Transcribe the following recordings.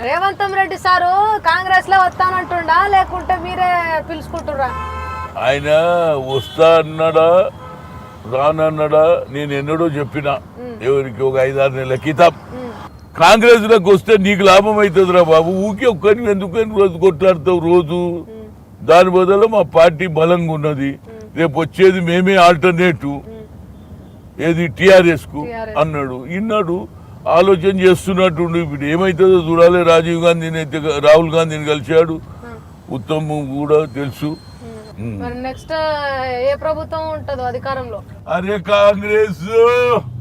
Revanth Reddy sir Congress లో వస్తానంటుండా లేకుంటే మీరే పిలుచుకుంటురా? ఆయన వస్తా అన్నాడా రానన్నాడా నేను ఎన్నడూ చెప్పిన ఎవరికి ఒక 5-6 నెలల క్రితం కాంగ్రెస్ లోకి వస్తే నీకు లాభం అవుతుందిరా బాబు, ఊకే ఒక్కరిని ఎందుకని రోజు కొట్లాడతావు రోజు, దాని బదులు మా పార్టీ బలంగా ఉన్నది, రేపు వచ్చేది మేమే ఆల్టర్నేటివ్ ఏది టిఆర్ఎస్ కు అన్నాడు. ఇన్నాడు ఆలోచన చేస్తున్నట్టుండి ఇప్పుడు ఏమైతుందో చూడాలి. రాజీవ్ గాంధీని అయితే రాహుల్ గాంధీని కలిశాడు, ఉత్తమ్ కూడా తెలుసు. నెక్స్ట్ ఏ ప్రభుత్వం ఉంటదో అధికారంలో? అరే కాంగ్రెస్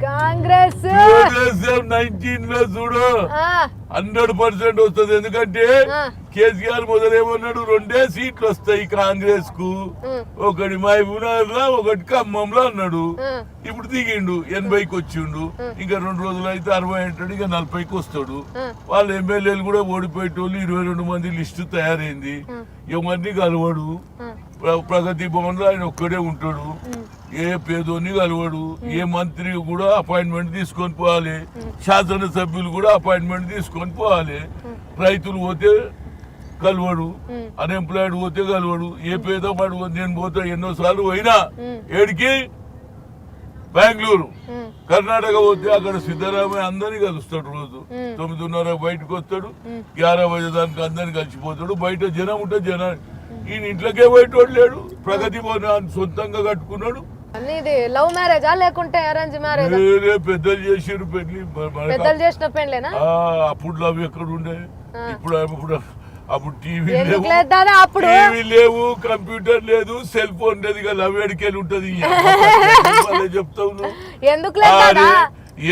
19 లో చూడు 100% వస్తుంది. ఎందుకంటే కేసీఆర్ మొదలేమన్నాడు 2 సీట్లు వస్తాయి కాంగ్రెస్ కు, ఒకటి మహబూబ్నగర్ లో ఒకటి ఖమ్మంలో అన్నాడు. ఇప్పుడు దిగిండు 80కి వచ్చిండు, ఇంకా 2 రోజులు అయితే 60 అంటాడు, ఇక 40కి వస్తాడు. వాళ్ళ ఎమ్మెల్యేలు కూడా ఓడిపోయేటోళ్ళు 22 మంది లిస్టు తయారైంది. ఎవరిని కలవడు, ప్రగతి భవన్ లో ఆయన ఒక్కడే ఉంటాడు, ఏ పేదోని కలవడు, ఏ మంత్రి కూడా అపాయింట్మెంట్ తీసుకొని పోవాలి, శాసనసభ్యులు కూడా అపాయింట్మెంట్ తీసుకొని పోవాలి, రైతులు పోతే కలవడు, అన్ఎంప్లాయిడ్ పోతే కలవడు, ఏ పేదవాడు నేను పోతే ఎన్నోసార్లు పోయినా ఏడికి బెంగళూరు కర్ణాటక పోతే అక్కడ సిద్ధరామయ్య అందరినీ కలుస్తాడు. రోజు 9:30 బయటకు వస్తాడు, 11 బజే దానికి అందరినీ కలిసిపోతాడు. బయట జనం ఉంటే జనం, ఈయన ఇంట్లోకే బయట లేడు, ప్రగతి భవన్ సొంతంగా కట్టుకున్నాడు. లవ్ మ్యారేజా లేకుంటే అరేంజ్ మ్యారేజ్? పెద్దలు చేసారు పెళ్లి, పెద్దలు చేసిన పెళ్లేనా? అప్పుడు లవ్ ఎక్కడ ఉండే, ఇప్పుడు అప్పుడు టీవీ లేవు, కంప్యూటర్ లేదు, సెల్ ఫోన్ లేదు, ఇక లవ్ ఎడికెళ్ళి ఉంటది. చెప్తావు ఎందుకు?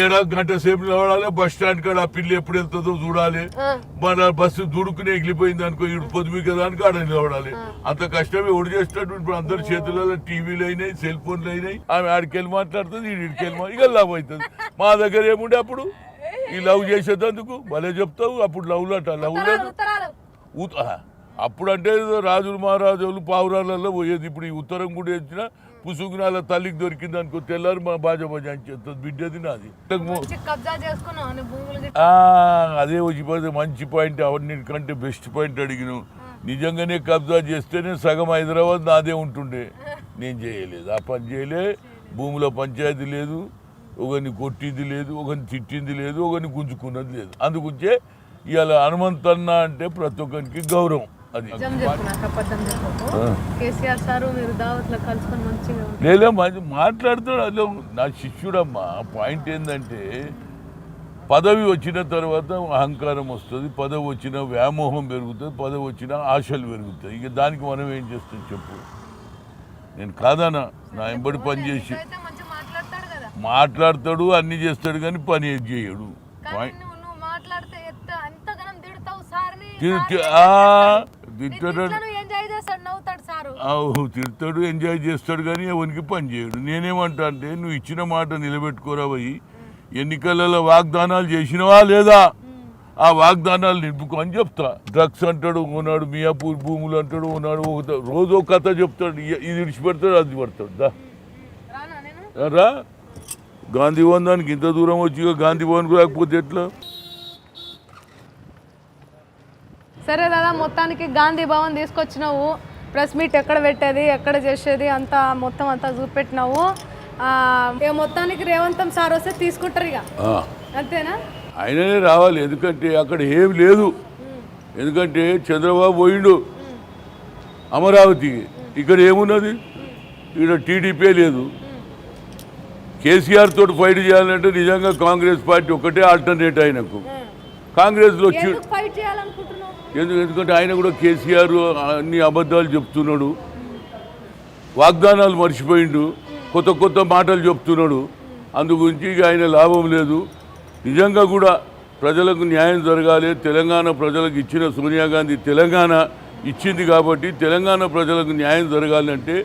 7 గంట సేపు నిలబడాలి, బస్ స్టాండ్ కాడ ఆ పిల్లి ఎప్పుడు వెళ్తుందో చూడాలి, మన బస్సు దుడుకుని ఎగిలిపోయింది అనుకో ఇటు పొద్దుమి కదా అని ఆడ నిలబడాలి. అంత కష్టమే ఒడి చేస్తాడు. ఇప్పుడు అందరు చేతులలో టీవీలు అయినాయి, సెల్ ఫోన్లు అయినాయి, ఆమె ఆడికెళ్ళి మాట్లాడుతుంది, ఈడికెళ్ళి ఇక లవ్ అవుతుంది. మా దగ్గర ఏముండే అప్పుడు ఈ లవ్ చేసేందుకు భలే చెప్తావు. అప్పుడు లవ్ లేదు, అప్పుడు అంటే రాజులు మహారాజులు పావురాలలో పోయేది. ఇప్పుడు ఈ ఉత్తరం కూడా వచ్చిన పుసుగునాల తల్లికి దొరికింది అనుకో, తెల్లారు మా బాజా అని చెప్తుంది, బిడ్డది నాది. అదే వచ్చిపోతే మంచి పాయింట్, అన్నిటికంటే బెస్ట్ పాయింట్ అడిగిన. నిజంగానే కబ్జా చేస్తేనే సగం హైదరాబాద్ నాదే ఉంటుండే, నేను చేయలేదు, ఆ పని చేయలే. భూమిలో పంచాయతీ లేదు, ఒకరిని కొట్టింది లేదు, ఒకరిని తిట్టింది లేదు, ఒకరిని గుంజుకున్నది లేదు. అందుకుంచే ఇవాళ హనుమంతన్న అంటే ప్రతి ఒక్కరికి గౌరవం. అది లేదా మాట్లాడతాడు, అదే నా శిష్యుడమ్మా. పాయింట్ ఏంటంటే పదవి వచ్చిన తర్వాత అహంకారం వస్తుంది, పదవి వచ్చిన వ్యామోహం పెరుగుతుంది, పదవి వచ్చిన ఆశలు పెరుగుతాయి. ఇక దానికి మనం ఏం చేస్తాం చెప్పు? నేను కాదనా, నా ఎంబడి పని చేసి మాట్లాడతాడు, అన్ని చేస్తాడు, కానీ పని ఏం చేయడు. తిడతాడు, ఎంజాయ్ చేస్తాడు, కానీ ఎవరికి పని చేయడు. నేనేమంటా అంటే నువ్వు ఇచ్చిన మాట నిలబెట్టుకోరా పోయి, ఎన్నికలలో వాగ్దానాలు చేసినవా లేదా, ఆ వాగ్దానాలు నింపుకో అని చెప్తా. డ్రగ్స్ అంటాడు ఉన్నాడు, మియాపూర్ భూములు అంటాడు ఉన్నాడు, రోజు ఒక కథ చెప్తాడు, ఇది విడిచిపెడతాడు అది పడతాడు. రా గాంధీ భవన్ దానికి ఇంత దూరం వచ్చి గాంధీ భవన్కు రాకపోతే ఎట్లా? సరే దాదా, మొత్తానికి గాంధీ భవన్ తీసుకొచ్చినావు, ప్రెస్ మీట్ ఎక్కడ పెట్టేది ఎక్కడ చేసేది అంతా మొత్తం అంతా చూపెట్టినావు. మొత్తానికి రేవంత్ సార్ వస్తే తీసుకుంటారు ఇక, అంతేనా? ఆయననే రావాలి, ఎందుకంటే అక్కడ ఏం లేదు. ఎందుకంటే చంద్రబాబు పోయిండు అమరావతికి, ఇక్కడ ఏమున్నది? ఇక్కడ టీడీపీ లేదు. కేసీఆర్ తోటి ఫైట్ చేయాలంటే నిజంగా కాంగ్రెస్ పార్టీ ఒకటే ఆల్టర్నేట్ ఆయనకు. కాంగ్రెస్లో ఎందుకంటే ఆయన కూడా కేసీఆర్ అన్ని అబద్ధాలు చెప్తున్నాడు, వాగ్దానాలు మర్చిపోయిండు, కొత్త కొత్త మాటలు చెప్తున్నాడు. అందుగురించి ఇక ఆయన లాభం లేదు. నిజంగా కూడా ప్రజలకు న్యాయం జరగాలి. తెలంగాణ ప్రజలకు ఇచ్చిన సోనియా గాంధీ తెలంగాణ ఇచ్చింది కాబట్టి తెలంగాణ ప్రజలకు న్యాయం జరగాలంటే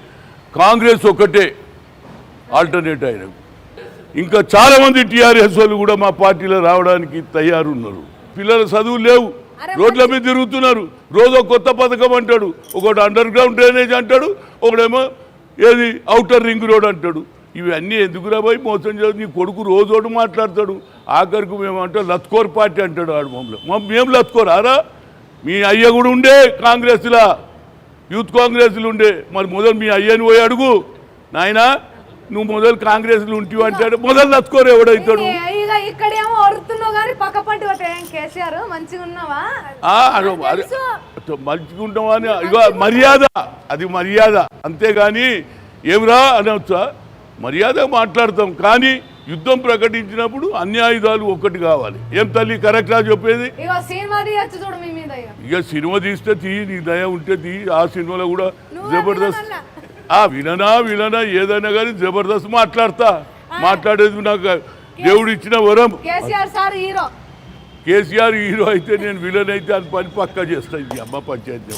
కాంగ్రెస్ ఒకటే ఆల్టర్నేట్ ఆయనకు. ఇంకా చాలామంది టీఆర్ఎస్ వాళ్ళు కూడా మా పార్టీలో రావడానికి తయారున్నారు. పిల్లల చదువులు లేవు, రోడ్ల మీద తిరుగుతున్నారు. రోజు కొత్త పథకం అంటాడు, ఒకటి అండర్ గ్రౌండ్ డ్రైనేజ్ అంటాడు, ఒకడేమో ఏది ఔటర్ రింగ్ రోడ్ అంటాడు. ఇవన్నీ ఎందుకురా పోయి మోసం చేసి నీ కొడుకు రోజోడు మాట్లాడతాడు. ఆఖరికి మేమంటే లత్కోర్ పార్టీ అంటాడు ఆడు మమ్మల్ని. మేము లత్కోరారా? మీ అయ్య కూడా ఉండే కాంగ్రెస్లా, యూత్ కాంగ్రెస్లు ఉండే. మరి మొదలు మీ అయ్యని పోయి అడుగు, నాయనా నువ్వు మొదలు కాంగ్రెస్లు ఉంటివి అంటాడు. మొదలు లత్కోరు ఎవడవుతాడు? ఇక్కడేమో ఒరుతున్నావు కానీ పక్క పంటి కేసీఆర్ మంచిగా ఉన్నావా? మంచిగా ఉంటావా అని ఇగో మర్యాద, అది మర్యాద. అంతేగాని ఏమిరా అనవచ్చా? మర్యాద మాట్లాడతాం. కానీ యుద్ధం ప్రకటించినప్పుడు అన్ని ఆయుధాలు ఒక్కటి కావాలి. ఏం తల్లి కరెక్టా చెప్పేది? ఇక సినిమా తీస్తే తీయి, నీ దయ ఉంటే తీయి. ఆ సినిమాలో కూడా జబర్దస్త్ విలనా ఏదైనా కానీ జబర్దస్త్ మాట్లాడేది నాకు దేవుడు ఇచ్చిన వరం. కేసీఆర్ హీరో అయితే నేను విలన్ అయితే అని పని పక్కా చేస్తాను. అమ్మ పంచాయతీ